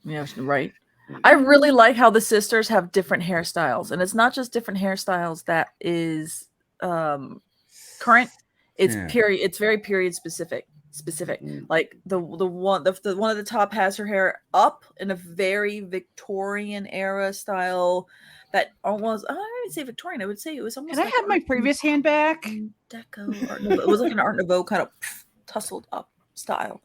Yeah, right. I really like how the sisters have different hairstyles, and it's not just different hairstyles that is current. It's period. It's very period specific. Like the one at the top has her hair up in a very Victorian era style. That almost I don't even say Victorian. I would say it was almost. Can I have my previous hand back? Deco Art Nouveau. It was like an Art Nouveau kind of tussled up style.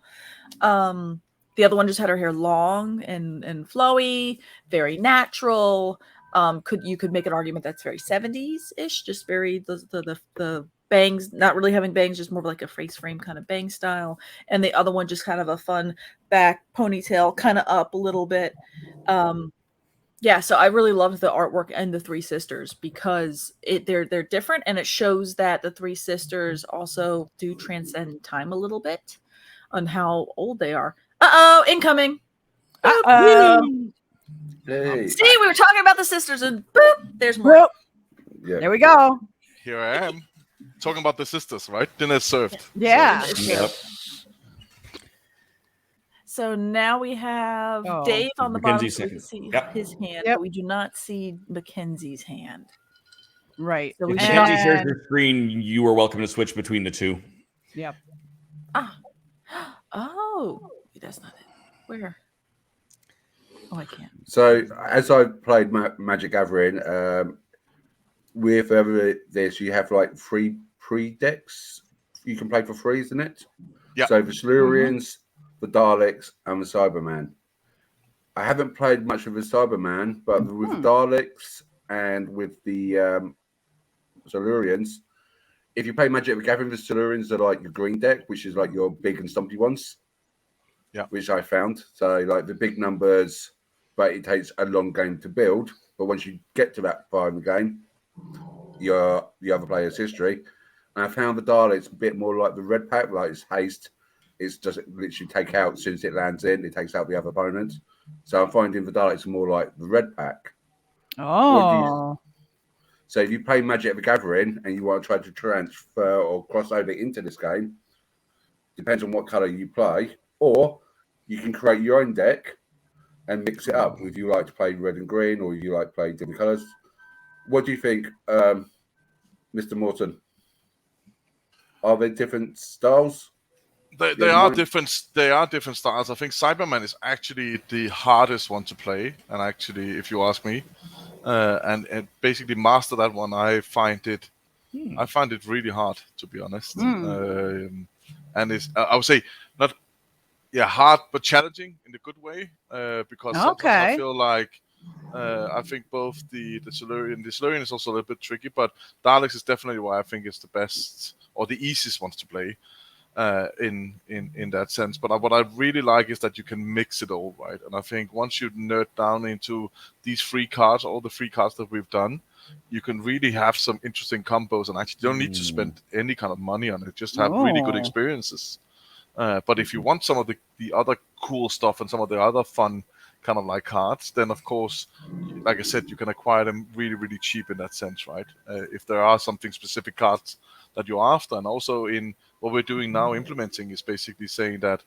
The other one just had her hair long and flowy, very natural. You could make an argument that's very 70s ish, just very the bangs, not really having bangs, just more of like a face frame kind of bang style. And the other one just kind of a fun back ponytail, kind of up a little bit. Yeah, so I really loved the artwork and the three sisters because they're different, and it shows that the three sisters also do transcend time a little bit on how old they are. Uh-oh, incoming. Uh-oh. Hey. See, we were talking about the sisters, and boop, there's more. Whoop. Yeah. There we go. Here I am. Talking about the sisters, right? Dinner served. Yeah. Yep. So now we have Dave on the Mackenzie's bottom, so we can see Yep. his hand, Yep. but we do not see Mackenzie's hand. Right. So If we Mackenzie should- shares your screen, you are welcome to switch between the two. Yep. Oh, that's not it. Where? Oh, I can't. So as I played Magic Gathering, with this, you have like 3 pre-decks you can play for free, isn't it? Yeah. So the Silurians, the Daleks, and the Cyberman. I haven't played much of the Cyberman, but with the Daleks and with the Silurians, if you play Magic the Gathering, the Silurians are like your green deck, which is like your big and stumpy ones. Yeah. Which I found. So like the big numbers, but it takes a long game to build. But once you get to that part of the game, you're the other player's history. And I found the Daleks a bit more like the red pack, like it's haste. It's just literally take out as soon as it lands in, it takes out the other opponent. So I'm finding the Daleks more like the red pack. Oh. So if you play Magic the Gathering and you want to try to transfer or cross over into this game, depends on what color you play, or you can create your own deck and mix it up. If you like to play red and green, or if you like to play different colors, what do you think, Mr. Morton? Are there different styles? They are different. They are different styles. I think Cyberman is actually the hardest one to play, and actually, if you ask me, and basically master that one, I find it really hard, to be honest. And it's I would say not hard but challenging in a good way, because sometimes I feel like I think both the Silurian is also a little bit tricky, but Daleks is definitely why I think it's the best or the easiest ones to play. In that sense, but what I really like is that you can mix it all, right? And I think once you nerd down into these free cards, all the free cards that we've done, you can really have some interesting combos, and actually don't need to spend any kind of money on it. Just have really good experiences. But if you want some of the other cool stuff and some of the other fun kind of like cards, then of course, like I said, you can acquire them really, really cheap in that sense, right? If there are something specific cards that you're after, and also in what we're doing now, implementing is basically saying that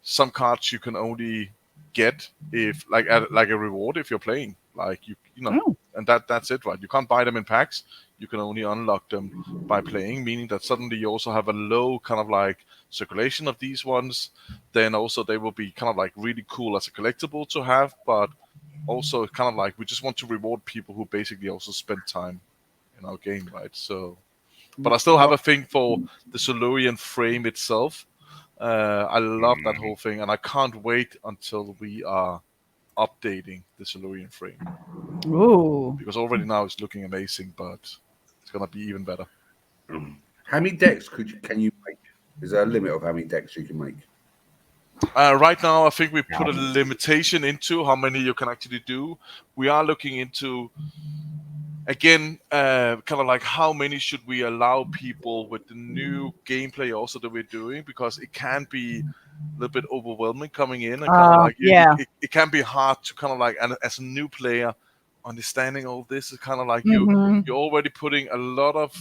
some cards you can only get if like a reward if you're playing, like you know, and that's it, right? You can't buy them in packs. You can only unlock them by playing, meaning that suddenly you also have a low kind of like circulation of these ones. Then also they will be kind of like really cool as a collectible to have, but also kind of like we just want to reward people who basically also spend time in our game, right? So. But I still have a thing for the Silurian frame itself. I love that whole thing, and I can't wait until we are updating the Silurian frame. Ooh. Because already now it's looking amazing, but it's going to be even better. How many decks can you make? Is there a limit of how many decks you can make? Right now, I think we put a limitation into how many you can actually do. We are looking into... Again, kind of like how many should we allow people with the new gameplay also that we're doing, because it can be a little bit overwhelming coming in, and kind of like it can be hard to kind of like, and as a new player, understanding all this is kind of like you're already putting a lot of,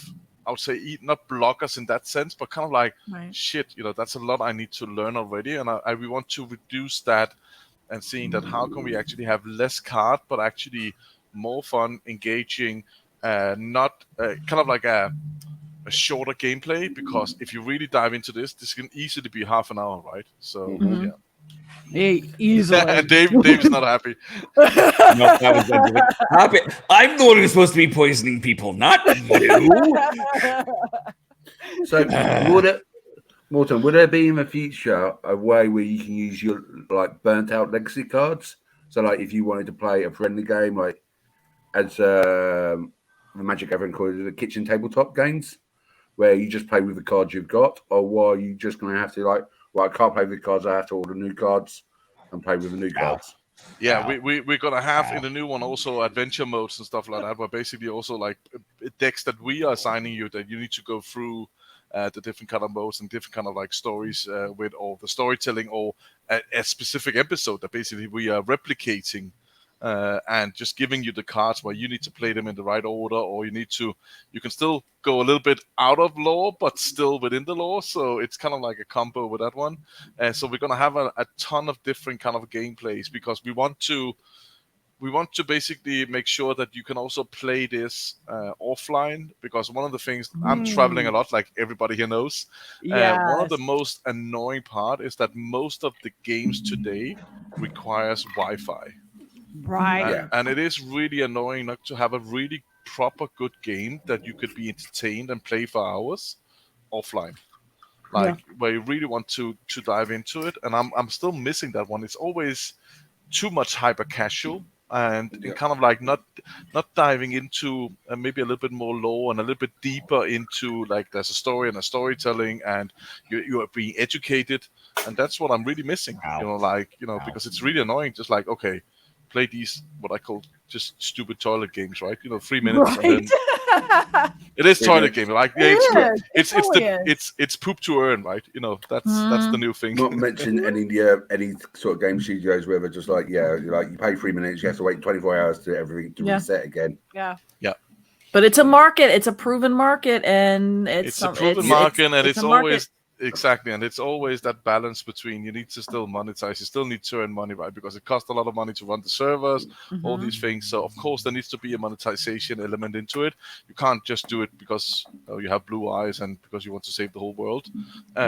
I would say, not blockers in that sense, but kind of like shit, that's a lot I need to learn already, and we want to reduce that and seeing that how can we actually have less card, but actually more fun, engaging, not kind of like a shorter gameplay. Because if you really dive into this can easily be half an hour, right? So Mhm. Easily. and Dave's not happy. No, that was happy. I'm the one who's supposed to be poisoning people, not you. So would it, Morton, would there be in the future a way where you can use your like burnt out legacy cards? So like if you wanted to play a friendly game, like as the Magic Gathering calls it, the kitchen tabletop games, where you just play with the cards you've got, or are you just going to have to like, well, I can't play with the cards, I have to order new cards and play with the new cards? Yeah, we're gonna have in the new one also adventure modes and stuff like that, but basically also like decks that we are assigning you that you need to go through the different kind of modes and different kind of like stories with, or the storytelling, or a specific episode that basically we are replicating and just giving you the cards where you need to play them in the right order, or you can still go a little bit out of lore but still within the lore. So it's kind of like a combo with that one. So we're gonna have a ton of different kind of gameplays, because we want to basically make sure that you can also play this offline, because one of the things, I'm traveling a lot, like everybody here knows. One of the most annoying part is that most of the games today requires Wi-Fi. Right. And it is really annoying not to have a really proper good game that you could be entertained and play for hours offline. Where you really want to dive into it. And I'm still missing that one. It's always too much hyper casual and kind of like not diving into maybe a little bit more lore and a little bit deeper into like there's a story and a storytelling and you are being educated, and that's what I'm really missing. Because it's really annoying. Just like, okay, play these what I call just stupid toilet games, right? 3 minutes and then it is toilet game. Like it's poop to earn, right? That's the new thing. Not mention any sort of game studios where they're just like, you pay 3 minutes, you have to wait 24 hours to everything to reset again. Yeah. But it's a market. It's a proven market, and it's a proven market, and it's always exactly, and it's always that balance between you need to still monetize, you still need to earn money, right? Because it costs a lot of money to run the servers, all these things. So of course there needs to be a monetization element into it. You can't just do it because you have blue eyes and because you want to save the whole world.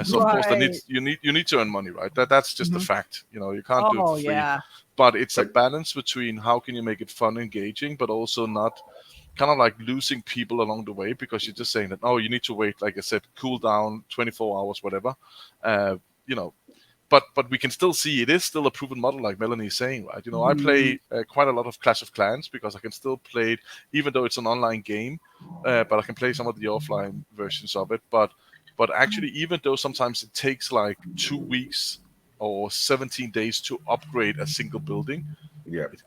So of course you need to earn money, right? That's just a fact. You can't do it for free. Yeah. But it's a balance between how can you make it fun, engaging, but also not kind of like losing people along the way, because you're just saying that, you need to wait, like I said, cool down 24 hours, whatever. But we can still see it is still a proven model, like Melanie is saying, right? I play quite a lot of Clash of Clans because I can still play it, even though it's an online game, but I can play some of the offline versions of it. But actually, even though sometimes it takes like 2 weeks or 17 days to upgrade a single building,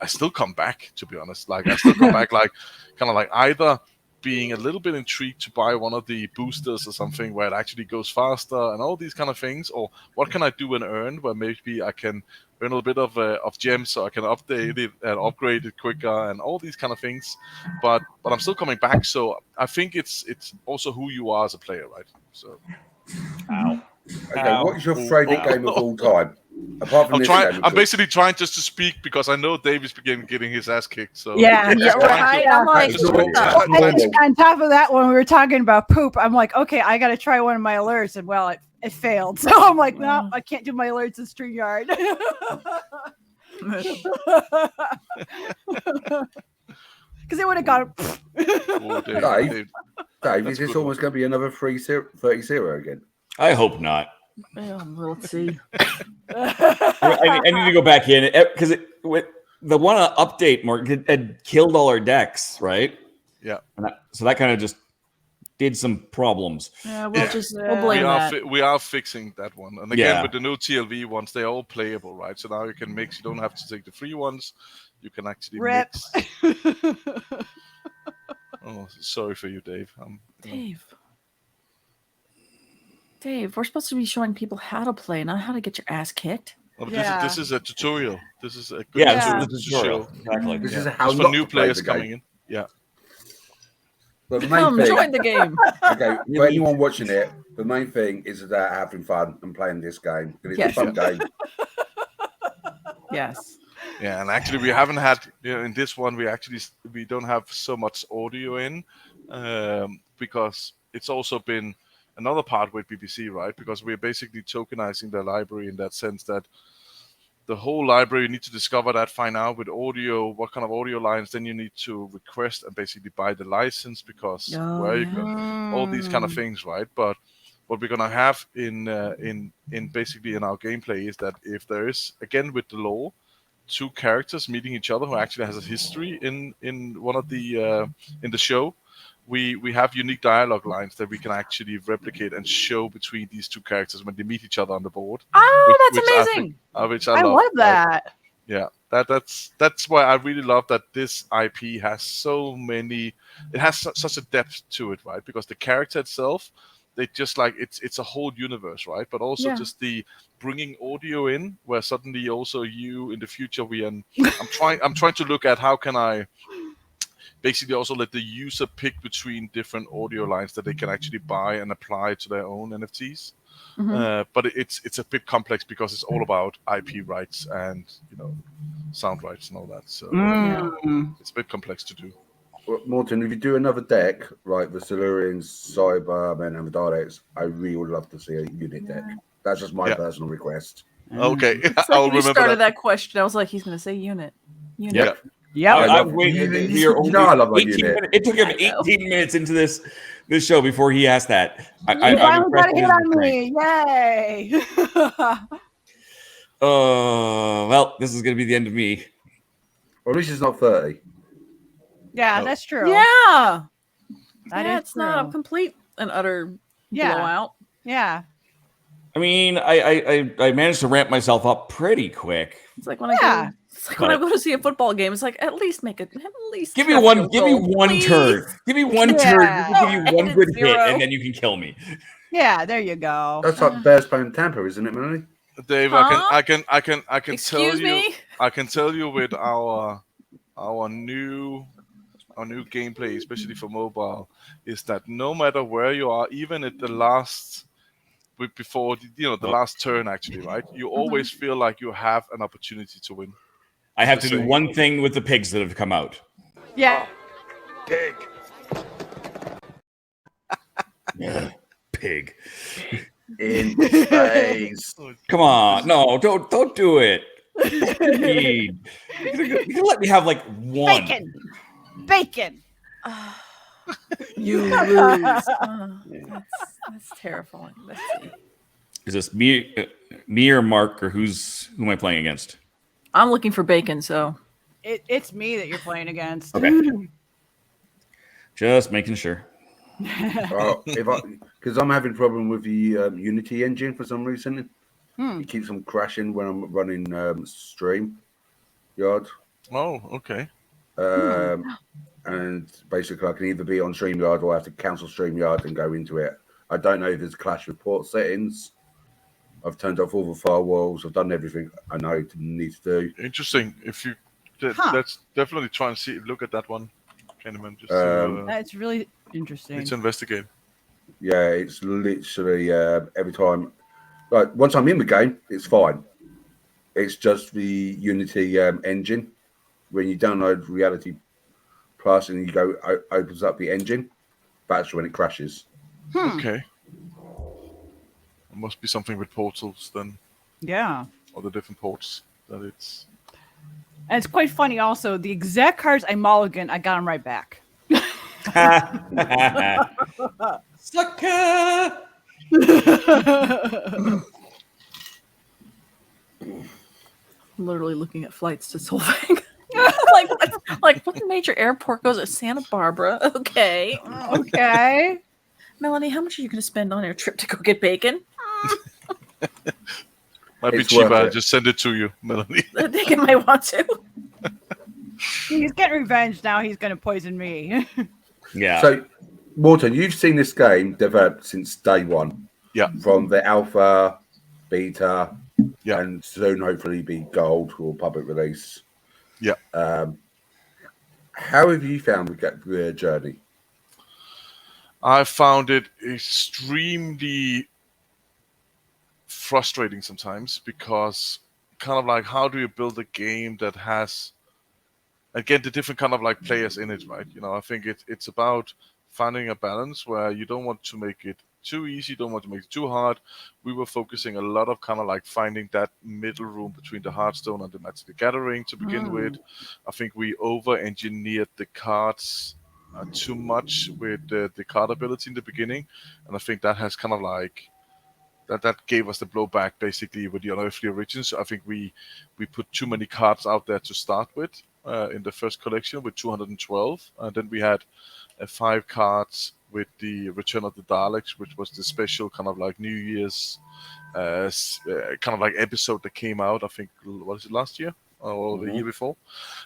I still come back, to be honest. Like I still come back, like kind of like either being a little bit intrigued to buy one of the boosters or something where it actually goes faster and all these kind of things, or what can I do and earn where maybe I can earn a little bit of gems so I can update it and upgrade it quicker and all these kind of things. But I'm still coming back. So I think it's also who you are as a player, right? So. Okay, what is your favorite game of all time? Apart from I'm basically trying just to speak because I know Dave is getting his ass kicked. So right. I'm like, on top of that, when we were talking about poop, I'm like, okay, I got to try one of my alerts, and well, it failed. So I'm like, no, I can't do my alerts in StreamYard. Because it would have gone. Dave, is this almost going to be another 30-0 again? I hope not. Well, we'll see. I need to go back in because the one update, Mark, had killed all our decks, right? Yeah. So that kind of just did some problems. Yeah, we'll blame that. We are fixing that one. And again, with the new TLV ones, they're all playable, right? So now you can mix. You don't have to take the free ones. You can actually mix. Oh, sorry for you, Dave. Dave, we're supposed to be showing people how to play, not how to get your ass kicked. Well, this is a tutorial. This is a good tutorial. Exactly. This is how for new players coming in. Yeah. But the Come join the game. Okay, for anyone watching it, the main thing is about having fun and playing this game. It's a fun game. Yes. Yeah, and actually we haven't had in this one we don't have so much audio in because it's also been another part with BBC, right? Because we're basically tokenizing the library in that sense that the whole library you need to discover that, find out with audio what kind of audio lines, then you need to request and basically buy the license because Oh, where you yeah. go, all these kind of things, right? But what we're gonna have in basically in our gameplay is that if there is again with the lore, two characters meeting each other who actually has a history in one of the in the show, we have unique dialogue lines that we can actually replicate and show between these two characters when they meet each other on the board. Oh, that's which I amazing. think, which I love, love right? that. Yeah, that's why I really love that this IP has so many. It has such a depth to it, right? Because the character itself, they just like it's a whole universe, right? But also Yeah. just the bringing audio in, where suddenly also you in the future I'm trying to look at how can I basically also let the user pick between different audio lines that they can actually buy and apply to their own NFTs. But it's a bit complex because it's all about IP rights and sound rights and all that. So it's a bit complex to do. Well, Morton, if you do another deck, like the Silurians, Cybermen, and the Daleks, I really would love to see a unit deck. That's just my personal request. Okay, It's I'll like when you remember started that. that question, I was like, he's going to say unit. Unit. Yeah. Yep. I love waited unit. we are You know I love my 18 unit. minutes. It took him I know. 18 minutes into this show before he asked that. You finally got impressed a with hit his on restraint. me. Yay. Well, this is going to be the end of me. Or at least it's not 30. Yeah, No. that's true. Yeah. That Yeah, is it's not a true. complete and utter Yeah. blowout. Yeah. I mean, I managed to ramp myself up pretty quick. It's like when I Yeah. go. It's like when I go to see a football game. It's like at least Give me get a one. field Give me goal, one please. turn. Give me one Yeah. turn. Just to give you one And good it's hit, 0. and then you can kill me. Yeah, there you go. That's like Bears playing Tampa, isn't it, Melanie? Dave, Huh? I can tell Excuse you. me. I can tell you with our new gameplay, especially for mobile, is that no matter where you are, even at the last before the last turn, actually, right? You always feel like you have an opportunity to win. I have to Just do saying. one thing with the pigs that have come out. Yeah. Pig. Pig. In space. Come on, no, don't do it. You can let me have like one. Bacon. You lose. That's terrifying. Let's see. Is this me or Mark, or who am I playing against? I'm looking for bacon, so It's me that you're playing against. Okay. Just making sure. Because I'm having a problem with the Unity engine for some reason. It keeps on crashing when I'm running StreamYard. Oh, okay. And basically, I can either be on StreamYard or I have to cancel StreamYard and go into it. I don't know if there's Clash report settings. I've turned off all the firewalls. I've done everything I know need to do. Interesting. If you let's definitely try and look at that one, gentlemen. Just That's really interesting. need to investigate. Yeah, it's literally every time. Like once I'm in the game, it's fine. It's just the Unity engine. When you download Reality Plus and you go opens up the engine, that's when it crashes. Okay. It must be something with portals then, Yeah. or the different ports that it's. And it's quite funny also. The exact cards I mulligan, I got them right back. Sucker! I'm literally looking at flights to Solvang. like what major airport goes at Santa Barbara? Okay. Okay. Melanie, how much are you going to spend on your trip to go get bacon? Might be It's cheaper. worth I'll it. just send it to you, Melanie. I think I might want to. He's getting revenge now. He's going to poison me. Yeah. So, Morton, you've seen this game develop since day one. Yeah. From the alpha, beta, Yeah. and soon hopefully be gold or public release. Yeah. How have you found the journey? I found it extremely frustrating sometimes because kind of like how do you build a game that has, again, the different kind of like players in it, right? I think it's about finding a balance where you don't want to make it too easy, don't want to make it too hard. We were focusing a lot of kind of like finding that middle room between the Hearthstone and the Magic the Gathering to begin with. I think we over-engineered the cards too much with the card ability in the beginning, and I think that has kind of like that gave us the blowback basically with the Unearthly Origins. I think we put too many cards out there to start with in the first collection with 212, and then we had 5 cards with the Return of the Daleks, which was the special kind of like New Year's kind of like episode that came out. I think, what is it, last year or the year before?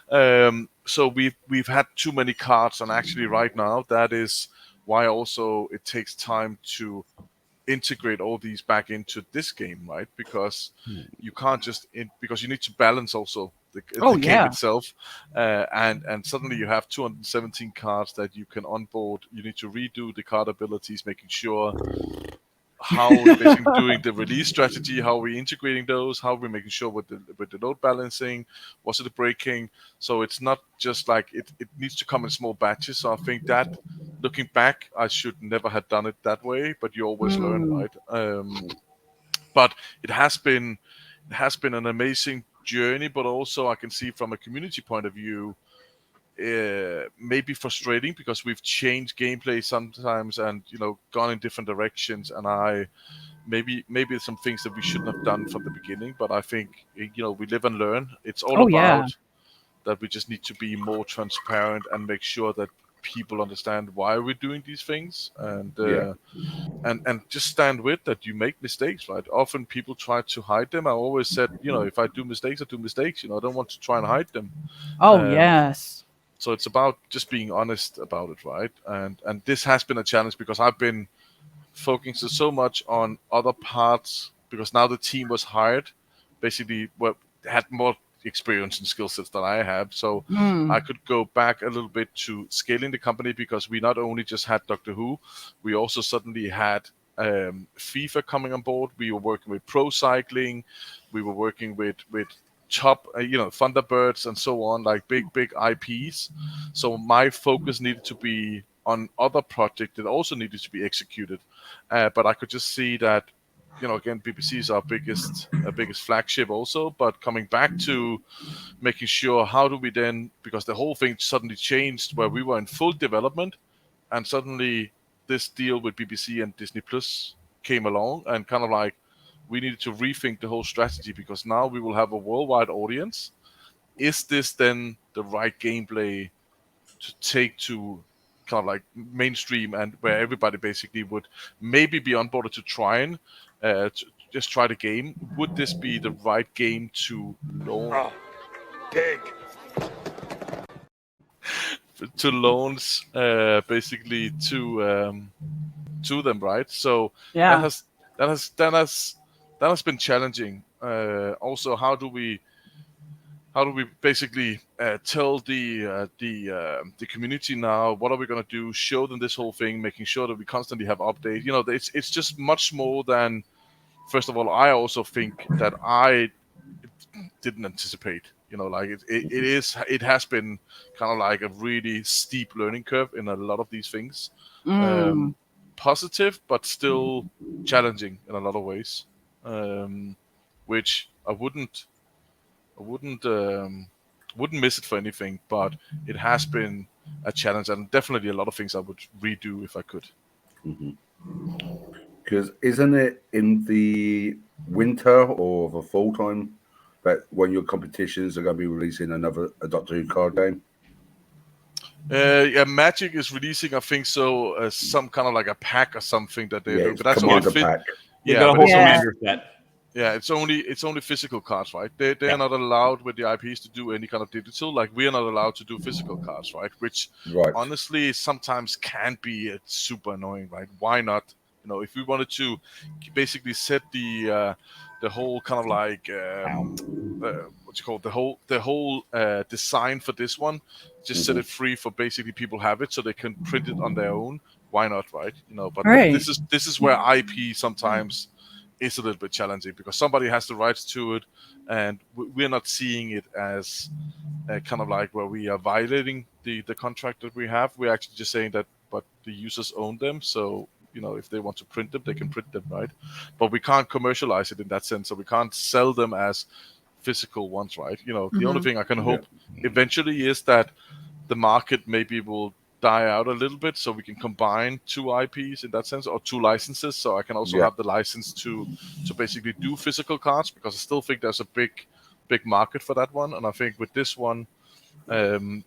So we've had too many cards, and actually right now that is why also it takes time to integrate all these back into this game, right? Because you can't just because you need to balance also the game itself, and suddenly you have 217 cards that you can onboard. You need to redo the card abilities, making sure how we're basically doing the release strategy, how we're integrating those, how we're making sure with the load balancing, what's it breaking. So it's not just like it needs to come in small batches. So I think that looking back, I should never have done it that way, but you always learn, right? But it has been an amazing journey, but also I can see from a community point of view, maybe frustrating because we've changed gameplay sometimes and gone in different directions, and maybe some things that we shouldn't have done from the beginning. But I think we live and learn. It's all about that we just need to be more transparent and make sure that people understand why we're doing these things, and just stand with that. You make mistakes, right? Often people try to hide them. I always said, if I do mistakes, I do mistakes. I don't want to try and hide them. Yes. So it's about just being honest about it, right? And this has been a challenge because I've been focusing so much on other parts, because now the team was hired, basically had more experience and skill sets than I have. So I could go back a little bit to scaling the company, because we not only just had Doctor Who, we also suddenly had FIFA coming on board. We were working with Pro Cycling. We were working with top, Thunderbirds and so on, like big IPs. So my focus needed to be on other projects that also needed to be executed. But I could just see that, again, BBC is our biggest flagship also, but coming back to making sure how do we then, because the whole thing suddenly changed where we were in full development, and suddenly this deal with BBC and Disney Plus came along, and kind of like we needed to rethink the whole strategy, because now we will have a worldwide audience. Is this then the right gameplay to take to kind of like mainstream, and where everybody basically would maybe be onboarded to try and just try the game? Would this be the right game to launch? To launch basically to them, right? So that has been challenging. Also, how do we basically tell the community now what are we going to do? Show them this whole thing, making sure that we constantly have updates. It's just much more than. First of all, I also think that I didn't anticipate. It has been kind of like a really steep learning curve in a lot of these things. Positive, but still challenging in a lot of ways, which I wouldn't miss it for anything. But it has been a challenge, and definitely a lot of things I would redo if I could. Because isn't it in the winter or the fall time that when your competitions are going to be releasing a Doctor Who card game? Magic is releasing, I think so, some kind of like a pack or something that they do. But that's only a pack. They got a whole commander set. Yeah, it's only physical cards, right? They're not allowed with the IPs to do any kind of digital. Like, we are not allowed to do physical cards, right? Which honestly sometimes can be super annoying, right? Why not? If we wanted to basically set the whole kind of like the whole design for this one, just set it free for basically people have it so they can print it on their own. Why not, right? But this is where IP sometimes is a little bit challenging because somebody has the rights to it, and we're not seeing it as kind of like where we are violating the contract that we have. We're actually just saying that, but the users own them, so if they want to print them, they can print them, right? But we can't commercialize it in that sense, so we can't sell them as physical ones, right? The only thing I can hope eventually is that the market maybe will die out a little bit, so we can combine 2 IPs in that sense, or 2 licenses, so I can also have the license to basically do physical cards, because I still think there's a big market for that one. And I think with this one, and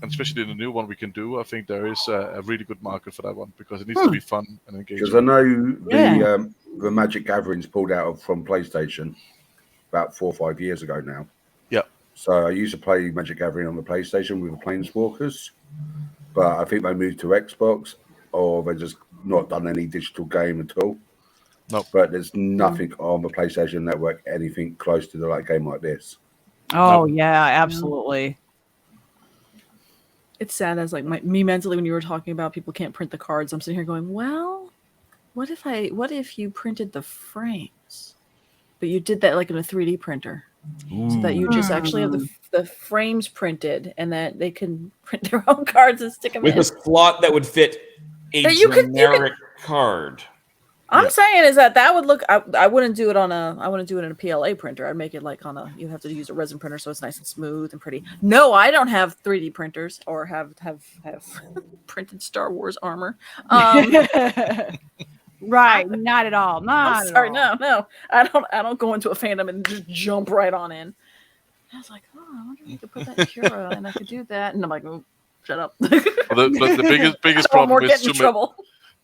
especially in the new one we can do, I think there is a really good market for that one, because it needs to be fun and engaging. Because I know the Magic Gatherings pulled out from PlayStation about 4 or 5 years ago now. Yeah. So I used to play Magic Gathering on the PlayStation with the Planeswalkers, but I think they moved to Xbox, or they just not done any digital game at all. No. But there's nothing on the PlayStation Network, anything close to the game like this. Oh yeah, absolutely. It's sad as like me mentally when you were talking about people can't print the cards. I'm sitting here going, well, what if you printed the frames, but you did that like in a 3D printer, so that you just actually have the frames printed, and that they can print their own cards and stick them with in. a slot that would fit a generic card. I'm saying is that would look. I wouldn't do it in a PLA printer. I'd make it like you have to use a resin printer, so it's nice and smooth and pretty. No, I don't have 3D printers or have printed Star Wars armor. Right, not at all. I'm sorry, no. I don't go into a fandom and just jump right on in. I was like, oh, I wonder if you could put that in Cura and I could do that. And I'm like, oh, shut up. But the biggest problem is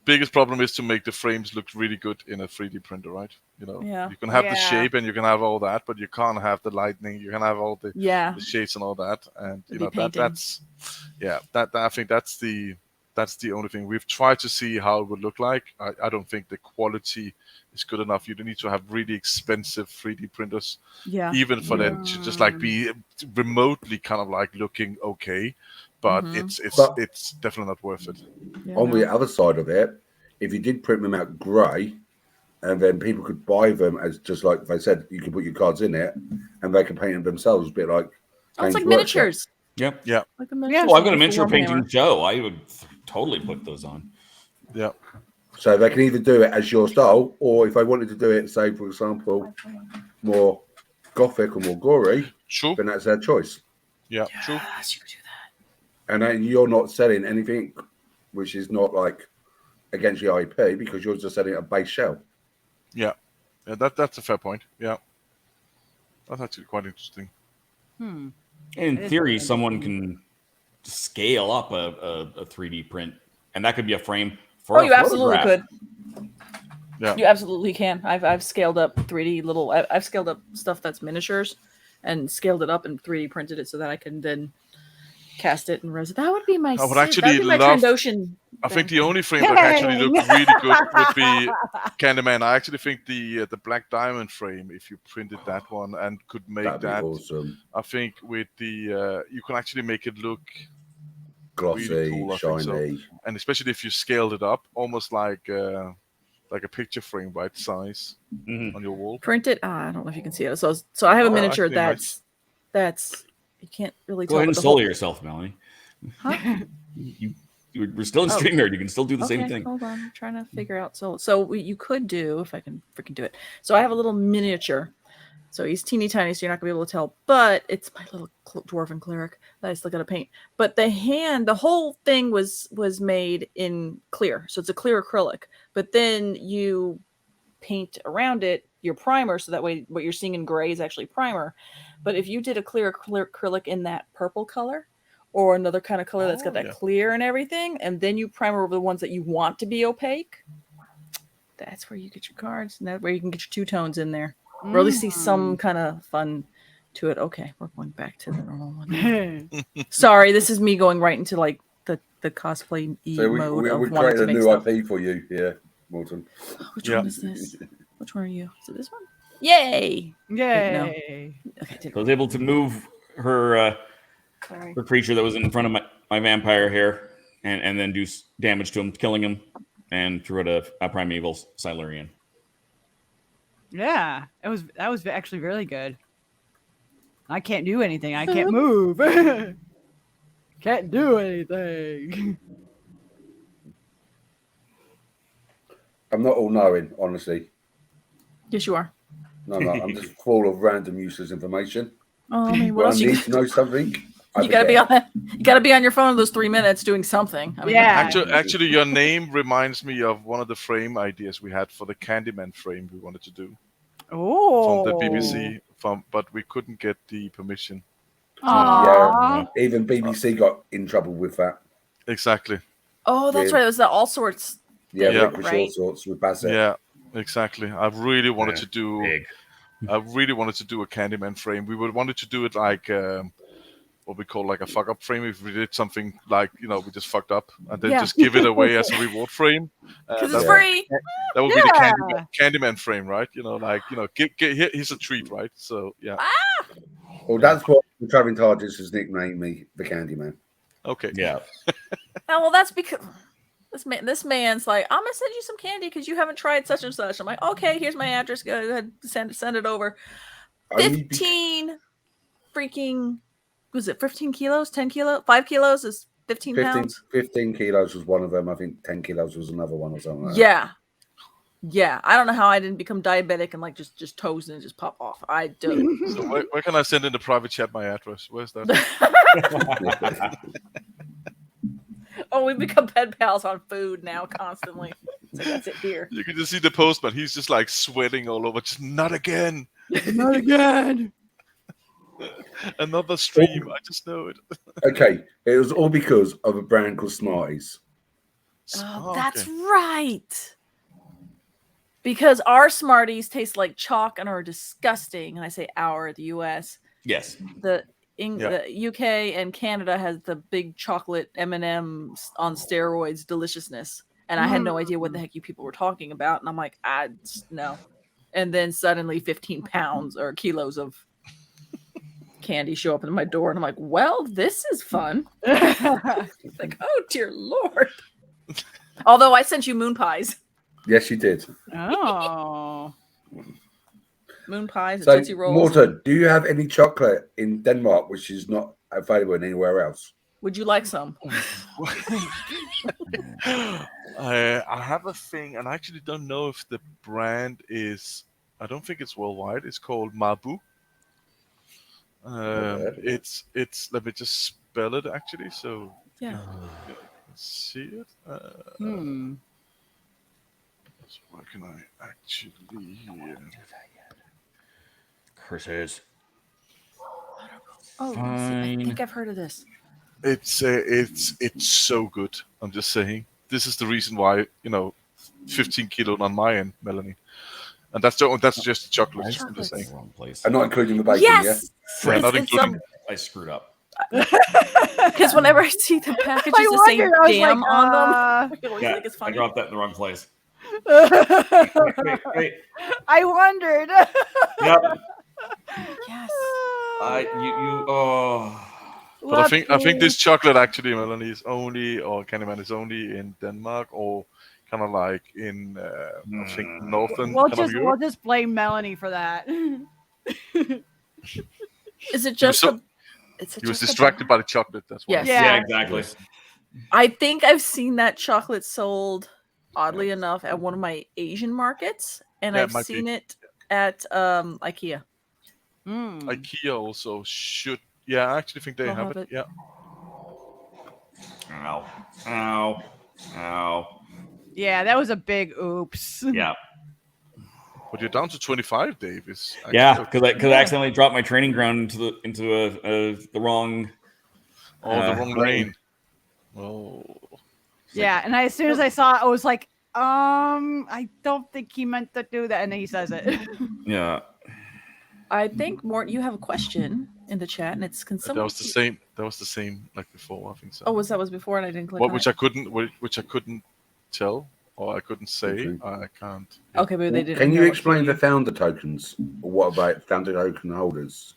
biggest problem is to make the frames look really good in a 3D printer, right? You can have the shape and you can have all that, but you can't have the lightning. You can have all the shapes and all that, and I think that's the only thing. We've tried to see how it would look like. I don't think the quality is good enough. You need to have really expensive 3D printers, even for them to just like be remotely kind of like looking okay. But it's definitely not worth it. Yeah, on the other side of it, if you did print them out grey, and then people could buy them as just like they said, you could put your cards in it, and they can paint them themselves, a bit like it's like miniatures. Yep. Yeah. Like the miniatures. Oh, I've got a miniature painting show. I would totally put those on. Yeah. So they can either do it as your style, or if they wanted to do it, say for example, more gothic or more gory, then that's their choice. Yeah, true. Yes, you could do that. And then you're not selling anything which is not like against your IP, because you're just selling a base shell. Yeah, that's a fair point. Yeah, that's actually quite interesting. In theory, someone can scale up a 3D print, and that could be a frame for a you absolutely photograph. could. Yeah, you absolutely can. I've scaled up 3D I've scaled up stuff that's miniatures, and scaled it up and 3D printed it so that I can then cast it and resin. That would be my. I would actually love. I think the only frame that actually look really good would be Candyman. I actually think the Black Diamond frame, if you printed that one and could make that, awesome. I think with the you can actually make it look glossy, really cool, shiny, and especially if you scaled it up, almost like a picture frame, right size on your wall. Print it. I don't know if you can see it. So I have a miniature that's you can't really go tell. Ahead and solo yourself, Melanie. Huh? We're still in StreamYard. You can still do the same thing. Hold on, I'm trying to figure out. So you could do, if I can freaking do it. So I have a little miniature. So he's teeny tiny, so you're not gonna be able to tell. But it's my little dwarven cleric that I still gotta paint. But the whole thing was made in clear, so it's a clear acrylic. But then you paint around it your primer, so that way what you're seeing in gray is actually primer. But if you did a clear acrylic in that purple color, or another kind of color that's got that clear and everything, and then you primer over the ones that you want to be opaque, that's where you get your cards, and that's where you can get your two tones in there. Or at least see some kind of fun to it. Okay, we're going back to the normal one. Sorry, this is me going right into like the cosplay mode. We created a new IP for you here, Morton. Which one is this? Which one are you? Is it this one? Yay! Yay! No. Okay, I was able to move her creature that was in front of my vampire here, and then do damage to him, killing him, and threw it a primeval Silurian. Yeah, that was actually really good. I can't do anything. I can't move. Can't do anything. I'm not all knowing, honestly. Yes, you are. No, I'm just full of random useless information. Oh, I mean, what When I else you need to know something, I You gotta be forget. on that. You gotta be on your phone those 3 minutes doing something. I mean, Yeah. Actually, your name reminds me of one of the frame ideas we had for the Candyman frame we wanted to do Oh. from the BBC, but we couldn't get the permission. Aww. Even BBC got in trouble with that. Exactly. Oh, that's Yeah. right. It was the all sorts. Yeah, Yeah. Licorice all Right. sorts with Bassett. Yeah, exactly. I really wanted to do. Big. I really wanted to do a Candyman frame. We would wanted to do it like what we call like a fuck up frame. If we did something like we just fucked up and then Yeah. just give it away as a reward frame. Because That it's Yeah. free. that would be the Yeah. Candyman frame, right? Here's a treat, right? So yeah. Well, that's what the Traveling TARDIS has nicknamed me, the Candyman. Okay. Yeah. Oh, well, that's because this man's like, I'm gonna send you some candy because you haven't tried such and such. I'm like, okay, here's my address. Go ahead, send it over. Only 15 freaking, was it 15 kilos? 10 kilos? 5 kilos is 15 pounds? 15 kilos was one of them. I think 10 kilos was another one or something like that. Yeah. Yeah. I don't know how I didn't become diabetic and like just toes and just pop off. I do. So where can I send in the private chat my address? Where's that? Oh, we become pen pals on food now constantly. So that's it here. You can just see the postman. He's just like sweating all over. Just not again. Not again. Another stream. I just know it. Okay, it was all because of a brand called Smarties. Oh, that's right. Because our Smarties taste like chalk and are disgusting. And I say our, the US. Yes. The UK and Canada has the big chocolate M&Ms on steroids deliciousness. And I had no idea what the heck you people were talking about. And I'm like, no. And then suddenly 15 pounds or kilos of candy show up in my door. And I'm like, well, this is fun. Like, oh, dear Lord. Although I sent you moon pies. Yes, you did. Oh. Moon pies and So, Tootsie Rolls. Morton, do you have any chocolate in Denmark which is not available anywhere else? Would you like some? I have a thing, and I actually don't know if the brand is. I don't think it's worldwide. It's called Mabu. It's. Let me just spell it actually. So Yeah. you can see it. So where can I actually? Curses. Oh, let me see. I Fine. think I've heard of this. It's so good. I'm just saying. This is the reason why 15 kilo on my end, Melanie, and that's just chocolate. I'm just saying. Wrong place. And not including the bacon, Yes. Yeah, not It's including. I screwed up. Because whenever I see the packages I that say wondered, I was "damn" like, on them, I always Yeah, think it's I funny. dropped that in the wrong place. Wait. I wondered. Yep. Yes. But I think this chocolate actually, Melanie, is only, or Candyman is only in Denmark, or kind of like in I think northern We'll kind of Europe. just blame Melanie for that. Is it just so- the? It's He was just the- distracted by the chocolate. That's why. Yes. Yeah. Exactly. I think I've seen that chocolate sold, oddly enough, at one of my Asian markets, and Yeah, it I've might seen be. it at IKEA. IKEA also should. Yeah, I actually think they They'll have have it. it. Yeah. Ow. Yeah, that was a big oops. Yeah. But you're down to 25, Dave. Is Yeah, because I accidentally dropped my training ground into the wrong. the wrong lane. lane. Oh. Yeah, and as soon as I saw it, I was like, I don't think he meant to do that. And then he says it. Yeah. I think Morton, you have a question in the chat, and it's can That someone was the same. That was the same like before. I think so. Oh, was before, and I didn't click What, on which it? I couldn't tell or I couldn't say. Okay. I can't. Okay, but they didn't. Can you know it explain for the founder tokens? Or what about founder token holders?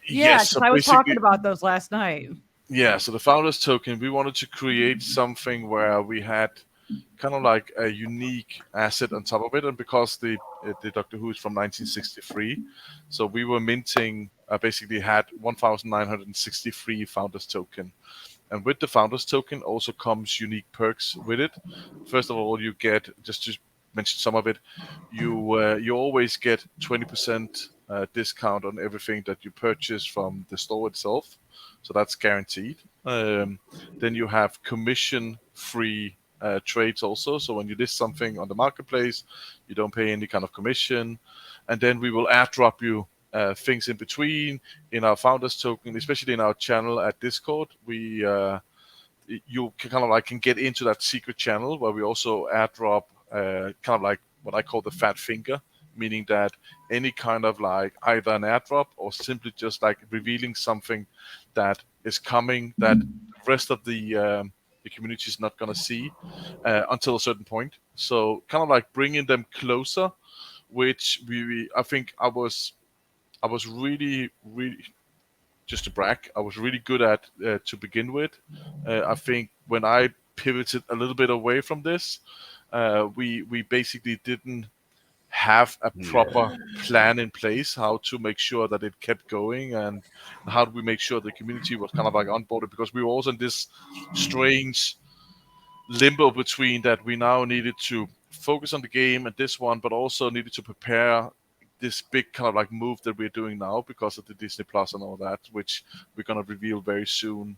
Yeah, Yes. 'cause So I was talking basically, about those last night. yeah. So the founders token, we wanted to create something where we had kind of like a unique asset on top of it, and because the Doctor Who is from 1963, so we were minting basically had 1,963 founders token. And with the founders token also comes unique perks with it. First of all, you get, just to mention some of it, you always get 20% discount on everything that you purchase from the store itself, so that's guaranteed. Then you have commission-free trades also. So when you list something on the marketplace, you don't pay any kind of commission. And then we will airdrop you things in between in our founders token, especially in our channel at Discord. You can get into that secret channel where we also airdrop kind of like what I call the fat finger, meaning that any kind of like either an airdrop or simply just like revealing something that is coming that the rest of the community is not going to see until a certain point. So kind of like bringing them closer, which I think I was really, just to brag, I was really good at to begin with. I think when I pivoted a little bit away from this, we basically didn't have a proper plan in place how to make sure that it kept going, and how do we make sure the community was kind of like onboarded, because we were also in this strange limbo between that we now needed to focus on the game and this one, but also needed to prepare this big kind of like move that we're doing now because of the Disney Plus and all that, which we're going to reveal very soon